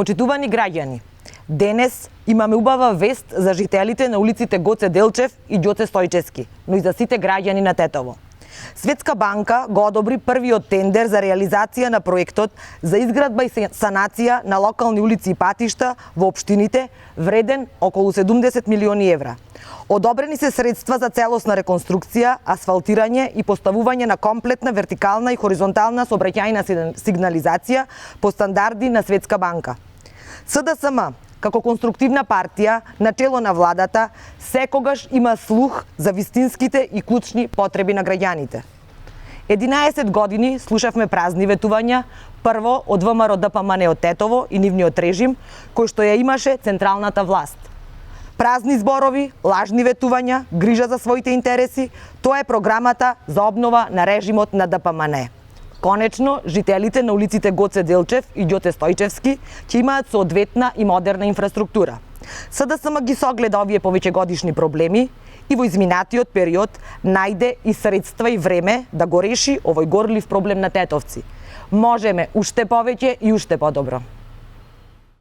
Почитувани граѓани, денес имаме убава вест за жителите на улиците Гоце Делчев и Ѓоце Стојчевски, но и за сите граѓани на Тетово. Светска банка го одобри првиот тендер за реализација на проектот за изградба и санација на локални улици и патишта во општините, вреден околу 70 милиони евра. Одобрени се средства за целосна реконструкција, асфалтирање и поставување на комплетна вертикална и хоризонтална сообраќајна сигнализација по стандарди на Светска банка. СДСМ, како конструктивна партија на чело на владата, секогаш има слух за вистинските и клучни потреби на граѓаните. 11 години слушавме празни ветувања, прво од ВМРО ДПМН од Тетово и нивниот режим, кој што ја имаше централната власт. Празни зборови, лажни ветувања, грижа за своите интереси, тоа е програмата за обнова на режимот на ДПМН. Конечно, жителите на улиците Гоце Делчев и Ѓоце Стојчевски ќе имаат соодветна и модерна инфраструктура. СДСМ ги согледа овие повеќегодишни проблеми и во изминатиот период најде и средства и време да го реши овој горлив проблем на тетовци. Можеме уште повеќе и уште подобро.